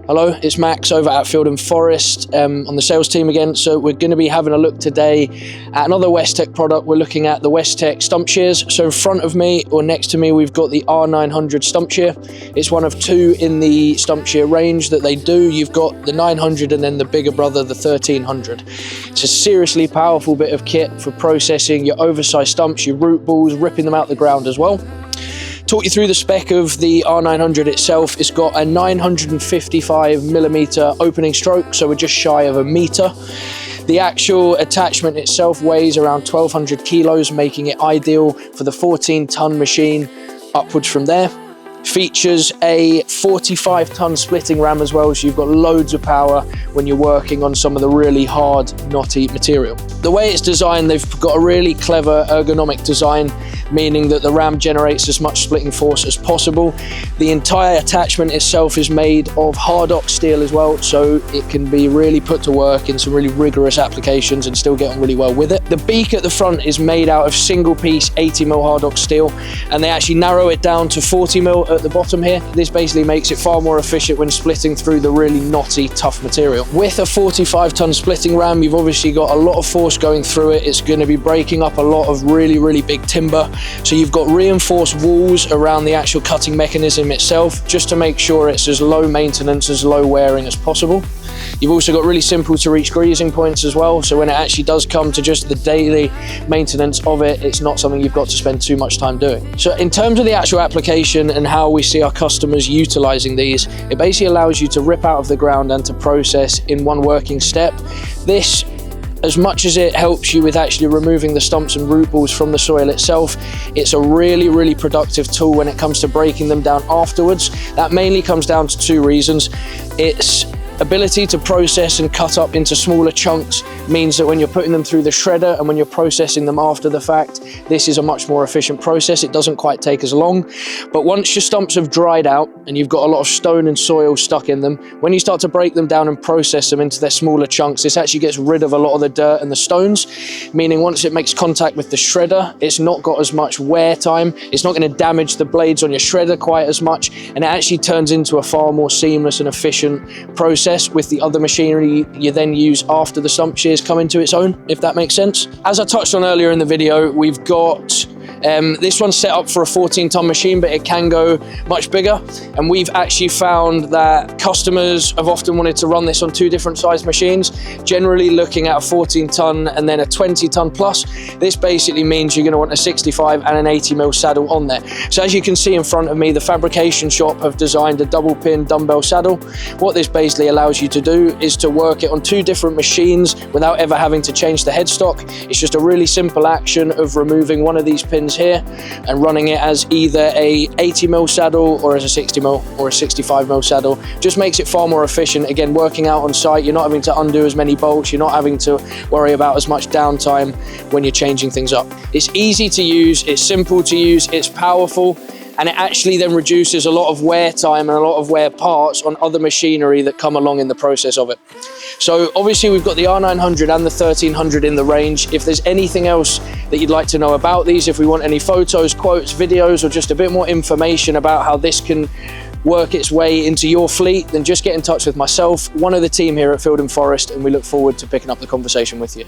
Hello, it's Max over at Field & Forest on the sales team again. So we're going to be having a look today at another Westtech product. We're looking at the Westtech Stump Shears. So in front of me or next to me, we've got the R900 Stump Shear. It's one of two in the Stump Shear range that they do. You've got the 900 and then the bigger brother, the 1300. It's a seriously powerful bit of kit for processing your oversized stumps, your root balls, ripping them out the ground as well. Talk you through the spec of the R900 itself. It's got a 955mm opening stroke, so we're just shy of a meter. The actual attachment itself weighs around 1200 kilos, making it ideal for the 14-ton machine upwards from there. Features a 45-ton splitting ram as well, so you've got loads of power when you're working on some of the really hard, knotty material. The way it's designed, they've got a really clever ergonomic design, meaning that the ram generates as much splitting force as possible. The entire attachment itself is made of hard ox steel as well, so it can be really put to work in some really rigorous applications and still get on really well with it. The beak at the front is made out of single piece 80mm hard ox steel, and they actually narrow it down to 40mm at the bottom here. This basically makes it far more efficient when splitting through the really knotty, tough material. With a 45-ton splitting ram, you've obviously got a lot of force going through it. It's going to be breaking up a lot of really big timber. So you've got reinforced walls around the actual cutting mechanism itself, just to make sure it's as low maintenance, as low wearing as possible. You've also got really simple to reach greasing points as well, so when it actually does come to just the daily maintenance of it, it's not something you've got to spend too much time doing. So in terms of the actual application and how we see our customers utilizing these, it basically allows you to rip out of the ground and to process in one working step. This, as much as it helps you with actually removing the stumps and root balls from the soil itself, it's a really productive tool when it comes to breaking them down afterwards. That mainly comes down to two reasons. Its ability to process and cut up into smaller chunks means that when you're putting them through the shredder and when you're processing them after the fact, this is a much more efficient process. It doesn't quite take as long. But once your stumps have dried out and you've got a lot of stone and soil stuck in them, when you start to break them down and process them into their smaller chunks, this actually gets rid of a lot of the dirt and the stones, meaning once it makes contact with the shredder, it's not got as much wear time. It's not going to damage the blades on your shredder quite as much, and it actually turns into a far more seamless and efficient process with the other machinery you then use after the stump shears come into its own, if that makes sense. As I touched on earlier in the video, we've got this one's set up for a 14-ton machine, but it can go much bigger. And we've actually found that customers have often wanted to run this on two different size machines, generally looking at a 14-ton and then a 20-ton plus. This basically means you're going to want a 65 and an 80mm saddle on there. So as you can see in front of me, the fabrication shop have designed a double pin dumbbell saddle. What this basically allows you to do is to work it on two different machines without ever having to change the headstock. It's just a really simple action of removing one of these pins here and running it as either a 80mm saddle or as a 60mm or a 65mm saddle. Just makes it far more efficient. Again, working out on site, you're not having to undo as many bolts, you're not having to worry about as much downtime when you're changing things up. It's easy to use, it's simple to use, it's powerful, and it actually then reduces a lot of wear time and a lot of wear parts on other machinery that come along in the process of it. So obviously we've got the R900 and the 1300 in the range. If there's anything else that you'd like to know about these, if we want any photos, quotes, videos, or just a bit more information about how this can work its way into your fleet, then just get in touch with myself, one of the team here at Field & Forest, and we look forward to picking up the conversation with you.